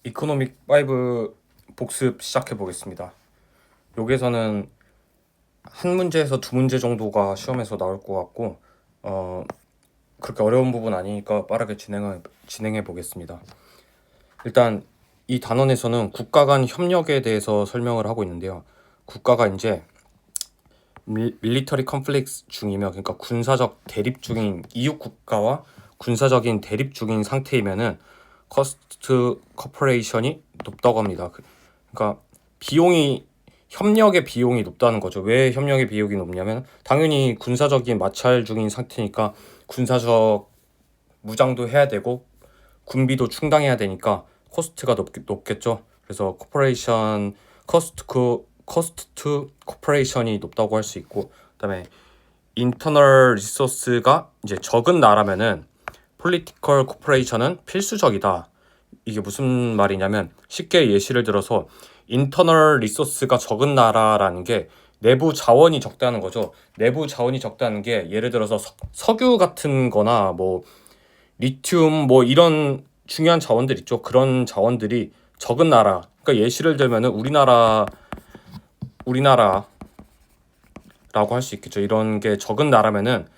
이코노믹 5 복습 시작해 보겠습니다. 여기에서는 한 문제에서 두 문제 정도가 시험에서 나올 것 같고 그렇게 어려운 부분 아니니까 빠르게 진행해 보겠습니다. 일단 이 단원에서는 국가 간 협력에 대해서 설명을 하고 있는데요. 국가가 이제 밀리터리 컨플릭스 중이며, 그러니까 군사적 대립 중인 이웃 국가와 군사적인 대립 중인 상태이면은 커스트 커퍼레이션이 높다고 합니다. 그러니까 협력의 비용이 높다는 거죠. 왜 협력의 비용이 높냐면 당연히 군사적인 마찰 중인 상태니까 군사적 무장도 해야 되고 군비도 충당해야 되니까 코스트가 높겠죠. 그래서 커스트 투 코퍼레이션이 높다고 할 수 있고, 그다음에 인터널 리소스가 이제 적은 나라면은 폴리티컬 코퍼레이션은 필수적이다. 이게 무슨 말이냐면, 쉽게 예시를 들어서 인터널 리소스가 적은 나라라는 게 내부 자원이 적다는 거죠. 내부 자원이 적다는 게 예를 들어서 석유 같은 거나 뭐 리튬 뭐 이런 중요한 자원들 있죠. 그런 자원들이 적은 나라. 그러니까 예시를 들면은 우리나라라고 할 수 있겠죠. 이런 게 적은 나라면은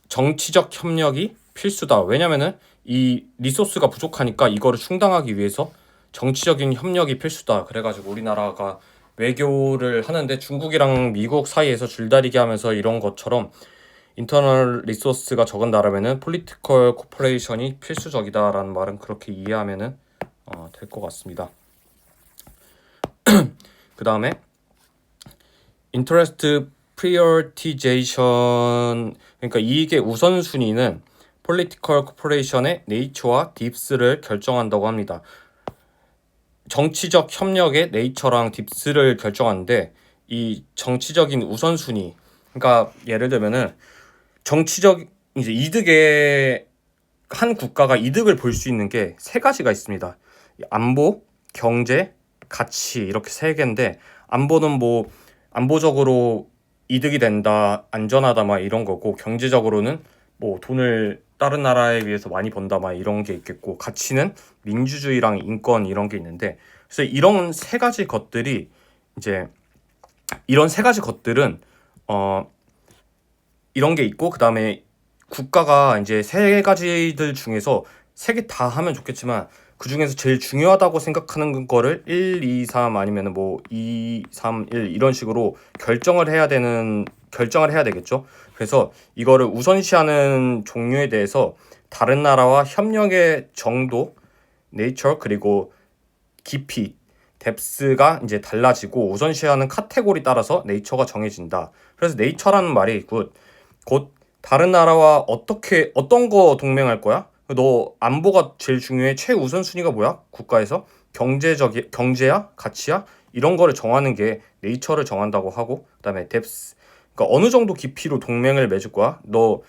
정치적 협력이 필수다. 왜냐면은 이 리소스가 부족하니까 이거를 충당하기 위해서 정치적인 협력이 필수다. 그래가지고 우리나라가 외교를 하는데 중국이랑 미국 사이에서 줄다리기 하면서 이런 것처럼 인터널 리소스가 적은 나라면은 폴리티컬 코퍼레이션이 필수적이다라는 말은 그렇게 이해하면은 될 것 같습니다. 그 다음에 interest prioritization, 그러니까 이익의 우선순위는 political corporation의 네이처와 딥스를 결정한다고 합니다. 정치적 협력의 네이처랑 딥스를 결정하는데, 이 정치적인 우선순위, 그러니까 예를 들면은 정치적 이제 이득에 한 국가가 이득을 볼 수 있는 게 세 가지가 있습니다. 안보, 경제, 가치, 이렇게 세 개인데, 안보는 뭐 안보적으로 이득이 된다, 안전하다 막 이런 거고, 경제적으로는 뭐 돈을 다른 나라에 비해서 많이 번다 막 이런 게 있겠고, 가치는 민주주의랑 인권 이런 게 있는데, 그래서 이런 세 가지 것들은 이런 게 있고, 그 다음에 국가가 이제 세 가지들 중에서 세 개 다 하면 좋겠지만 그 중에서 제일 중요하다고 생각하는 거를 1, 2, 3 아니면 뭐 2, 3, 1 이런 식으로 결정을 해야 되겠죠. 그래서 이거를 우선시하는 종류에 대해서 다른 나라와 협력의 정도, 네이처, 그리고 깊이, 뎁스가 이제 달라지고 우선시하는 카테고리 따라서 네이처가 정해진다. 그래서 네이처라는 말이 곧 다른 나라와 어떤 거 동맹할 거야? 너 안보가 제일 중요해. 최우선 순위가 뭐야? 국가에서 경제야? 가치야? 이런 거를 정하는 게 네이처를 정한다고 하고, 그다음에 뎁스, 그러니까 어느 정도 깊이로 동맹을 맺을 거야? 너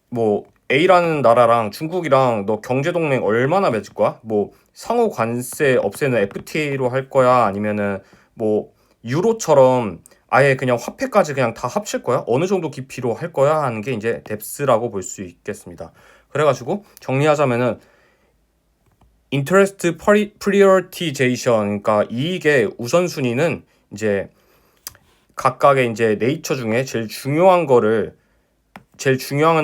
뭐 A라는 나라랑 중국이랑 너 경제 동맹 얼마나 맺을 거야? 뭐 상호 관세 없애는 FTA로 할 거야? 아니면은 뭐 유로처럼 아예 그냥 화폐까지 그냥 다 합칠 거야? 어느 정도 깊이로 할 거야? 하는 게 이제 뎁스라고 볼 수 있겠습니다. 그래가지고 정리하자면은 interest prioritization, 그러니까 이익의 우선순위는 이제 각각의 이제 네이처 중에 제일 중요한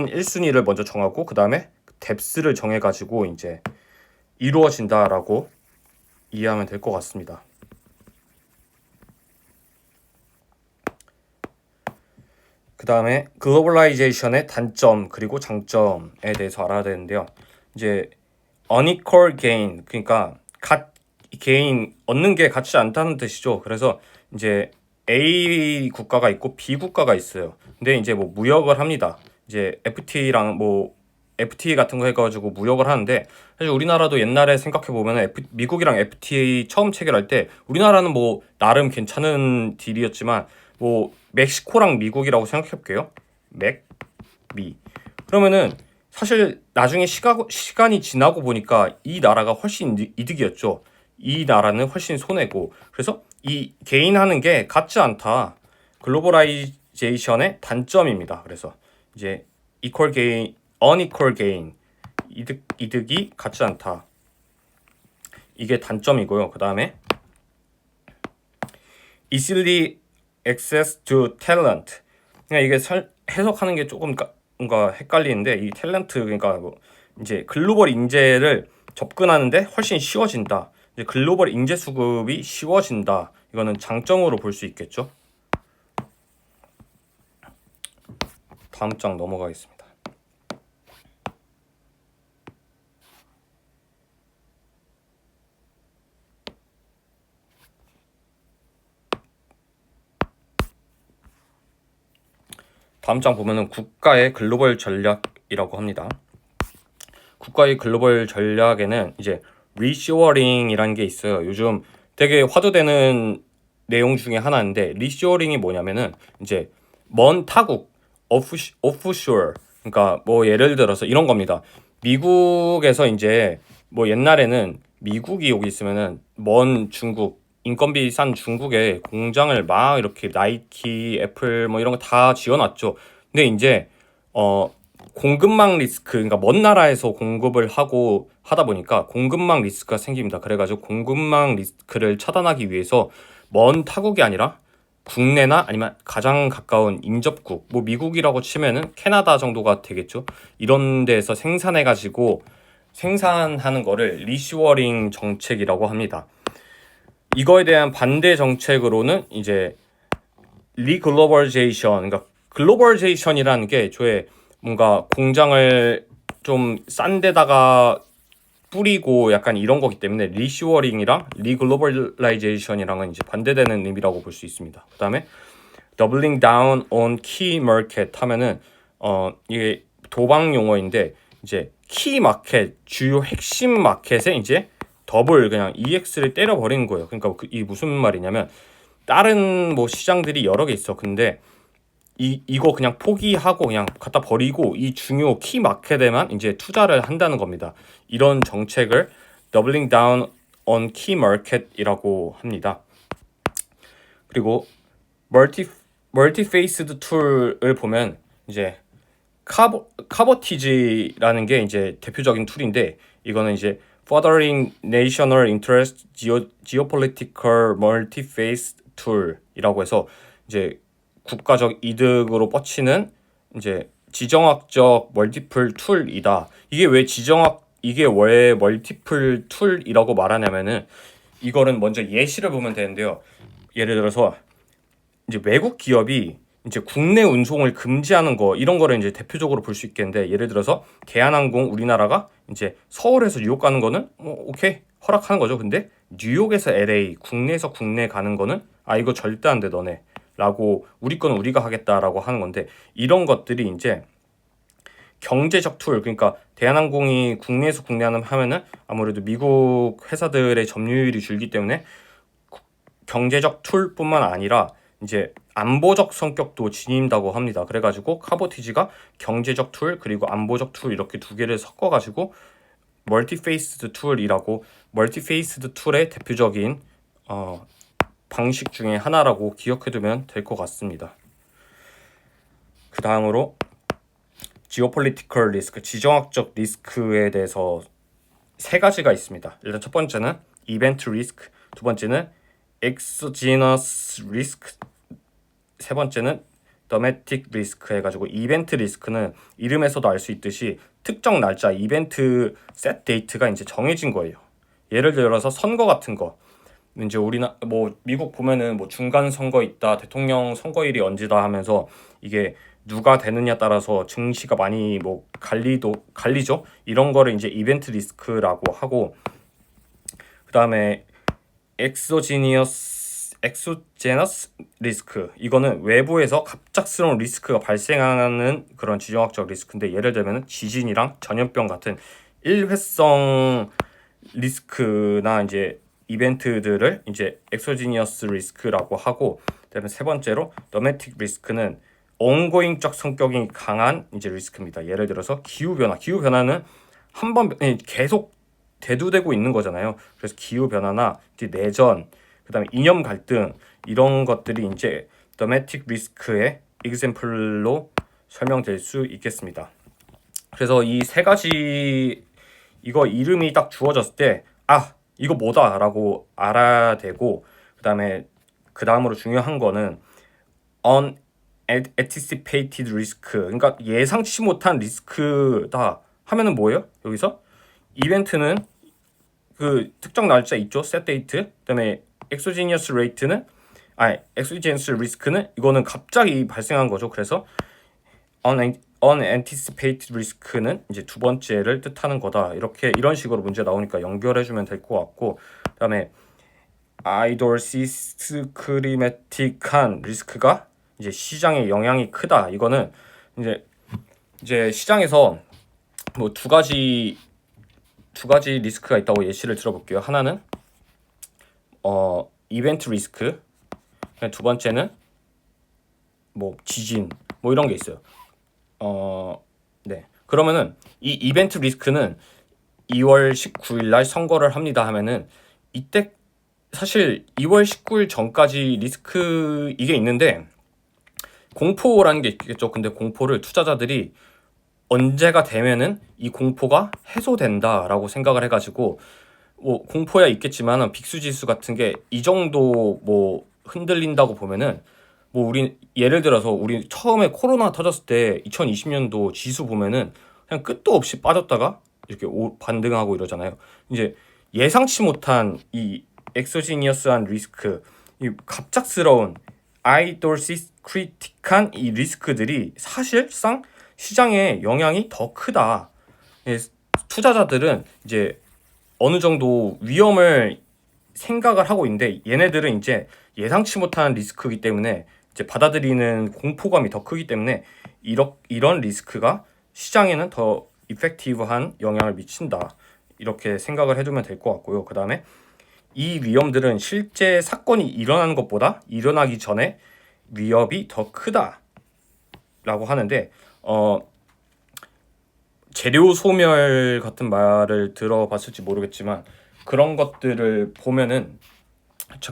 1순위를 먼저 정하고, 그 다음에 뎁스를 정해가지고 이제 이루어진다라고 이해하면 될 것 같습니다. 그 다음에 글로벌라이제이션의 단점 그리고 장점에 대해서 알아야 되는데요. 이제 unequal gain, 그러니까 개인 얻는 게 같지 않다는 뜻이죠. 그래서 이제 A 국가가 있고 B 국가가 있어요. 근데 이제 뭐 무역을 합니다. 이제 FTA 같은 거 해가지고 무역을 하는데, 사실 우리나라도 옛날에 생각해 보면 미국이랑 FTA 처음 체결할 때 우리나라는 뭐 나름 괜찮은 딜이었지만, 뭐 멕시코랑 미국이라고 생각해 볼게요. 미. 그러면은 사실 나중에 시간이 지나고 보니까 이 나라가 훨씬 이득이었죠. 이 나라는 훨씬 손해고. 그래서 이 개인하는 게 같지 않다. 글로벌라이제이션의 단점입니다. 그래서 이제 equal gain, unequal gain, 이득이 같지 않다. 이게 단점이고요. 그 다음에 easily access to talent. 그냥 이게 해석하는 게 조금 뭔가 헷갈리는데 이 탤런트 그러니까 뭐 이제 글로벌 인재를 접근하는데 훨씬 쉬워진다. 이제 글로벌 인재 수급이 쉬워진다. 이거는 장점으로 볼 수 있겠죠. 다음 장 넘어가겠습니다. 다음 장 보면은 국가의 글로벌 전략이라고 합니다. 국가의 글로벌 전략에는 이제 리쇼어링이라는 게 있어요. 요즘 되게 화두되는 내용 중에 하나인데 리쇼어링이 뭐냐면은 이제 먼 타국 오프쇼어 그러니까 뭐 예를 들어서 이런 겁니다. 미국에서 이제 뭐 옛날에는 미국이 여기 있으면은 먼 중국 인건비 싼 중국에 공장을 막 이렇게 나이키, 애플 뭐 이런 거 다 지어놨죠. 근데 이제 공급망 리스크, 그러니까 먼 나라에서 공급을 하고 하다 보니까 공급망 리스크가 생깁니다. 그래가지고 공급망 리스크를 차단하기 위해서 먼 타국이 아니라 국내나 아니면 가장 가까운 인접국, 뭐 미국이라고 치면은 캐나다 정도가 되겠죠. 이런 데서 생산해가지고 생산하는 거를 리쇼어링 정책이라고 합니다. 이거에 대한 반대 정책으로는 이제 리글로벌제이션, 그러니까 글로벌제이션이라는 게 저의 뭔가 공장을 좀 싼 데다가 뿌리고 약간 이런 거기 때문에 리쇼어링이랑 리글로벌라이제이션이랑은 이제 반대되는 의미라고 볼 수 있습니다. 그 다음에 doubling down on key market 하면은 이게 도박 용어인데 이제 키 마켓 주요 핵심 마켓에 이제 더블 그냥 EX를 때려 버리는 거예요. 그러니까 이 무슨 말이냐면 다른 뭐 시장들이 여러 개 있어. 근데 이거 그냥 포기하고 그냥 갖다 버리고 이 중요 키 마켓에만 이제 투자를 한다는 겁니다. 이런 정책을 doubling down on key market이라고 합니다. 그리고 멀티페이스드 툴을 보면 이제 카버티지라는 게 이제 대표적인 툴인데 이거는 이제 Furthering National Interest Geopolitical Multi-Phase Tool이라고 해서 이제 국가적 이득으로 뻗치는 이제 지정학적 멀티플 툴이다. 이게 왜 멀티플 툴이라고 말하냐면은 이거는 먼저 예시를 보면 되는데요. 예를 들어서 이제 외국 기업이 이제 국내 운송을 금지하는 거 이런 거를 이제 대표적으로 볼 수 있겠는데 예를 들어서 대한항공 우리나라가 이제 서울에서 뉴욕 가는 거는 오케이 허락하는 거죠. 근데 뉴욕에서 LA 국내에서 국내 가는 거는 이거 절대 안 돼 너네 라고 우리 거는 우리가 하겠다라고 하는 건데 이런 것들이 이제 경제적 툴 그러니까 대한항공이 국내에서 국내 하면은 아무래도 미국 회사들의 점유율이 줄기 때문에 경제적 툴뿐만 아니라 이제 안보적 성격도 지닌다고 합니다. 그래가지고 카보티지가 경제적 툴 그리고 안보적 툴 이렇게 두 개를 섞어가지고 멀티페이스드 툴이라고 멀티페이스드 툴의 대표적인 방식 중에 하나라고 기억해두면 될 것 같습니다. 그 다음으로 지오폴리티컬 리스크, 지정학적 리스크에 대해서 세 가지가 있습니다. 일단 첫 번째는 이벤트 리스크, 두 번째는 엑소지너스 리스크, 세 번째는 더메틱 리스크 해가지고 이벤트 리스크는 이름에서도 알 수 있듯이 특정 날짜 이벤트 셋 데이트가 이제 정해진 거예요. 예를 들어서 선거 같은 거 이제 뭐 미국 보면은 뭐 중간 선거 있다 대통령 선거일이 언제다 하면서 이게 누가 되느냐 따라서 증시가 많이 뭐 갈리죠. 이런 거를 이제 이벤트 리스크라고 하고 그 다음에 엑소제너스 리스크 이거는 외부에서 갑작스러운 리스크가 발생하는 그런 지정학적 리스크인데 예를 들면 지진이랑 전염병 같은 일회성 리스크나 이제 이벤트들을 이제 엑소지니어스 리스크라고 하고 그다음에 세 번째로 더메틱 리스크는 온고잉적 성격이 강한 이제 리스크입니다. 예를 들어서 기후 변화는 한번 계속 대두되고 있는 거잖아요. 그래서 기후 변화나 이제 내전 그다음에 이념 갈등 이런 것들이 이제 더메틱 리스크의 example로 설명될 수 있겠습니다. 그래서 이 세 가지 이거 이름이 딱 주어졌을 때 이거 뭐다라고 알아야 되고, 그 다음으로 중요한 거는 unanticipated risk, 그러니까 예상치 못한 리스크다 하면은 뭐예요? 여기서 이벤트는 그 특정 날짜 있죠, set date. 그다음에 exogenous rate는 exogenous risk는 이거는 갑자기 발생한 거죠. 그래서 unanticipated risk는 이제 두 번째를 뜻하는 거다. 이런 식으로 문제 나오니까 연결해주면 될 것 같고, 그다음에 idiosyncratic한 리스크가 이제 시장에 영향이 크다. 이거는 이제 시장에서 뭐 두 가지 리스크가 있다고 예시를 들어볼게요. 하나는 이벤트 리스크, 두 번째는 뭐 지진 뭐 이런 게 있어요. 네. 그러면은 이 이벤트 리스크는 2월 19일 날 선거를 합니다 하면은 이때 사실 2월 19일 전까지 리스크 이게 있는데 공포라는 게 있겠죠. 근데 공포를 투자자들이 언제가 되면은 이 공포가 해소된다라고 생각을 해가지고 뭐 공포야 있겠지만 빅스 지수 같은 게 이 정도 뭐 흔들린다고 보면은 뭐 우리 예를 들어서 우리 처음에 코로나 터졌을 때 2020년도 지수 보면은 그냥 끝도 없이 빠졌다가 이렇게 반등하고 이러잖아요. 이제 예상치 못한 이 엑소지니어스한 리스크, 이 갑작스러운 아이돌시크리틱한 이 리스크들이 사실상 시장에 영향이 더 크다. 투자자들은 이제 어느 정도 위험을 생각을 하고 있는데 얘네들은 이제 예상치 못한 리스크이기 때문에 이제 받아들이는 공포감이 더 크기 때문에 이런 리스크가 시장에는 더 이펙티브한 영향을 미친다. 이렇게 생각을 해두면 될 것 같고요. 그 다음에 이 위험들은 실제 사건이 일어나는 것보다 일어나기 전에 위협이 더 크다라고 하는데 재료 소멸 같은 말을 들어봤을지 모르겠지만 그런 것들을 보면은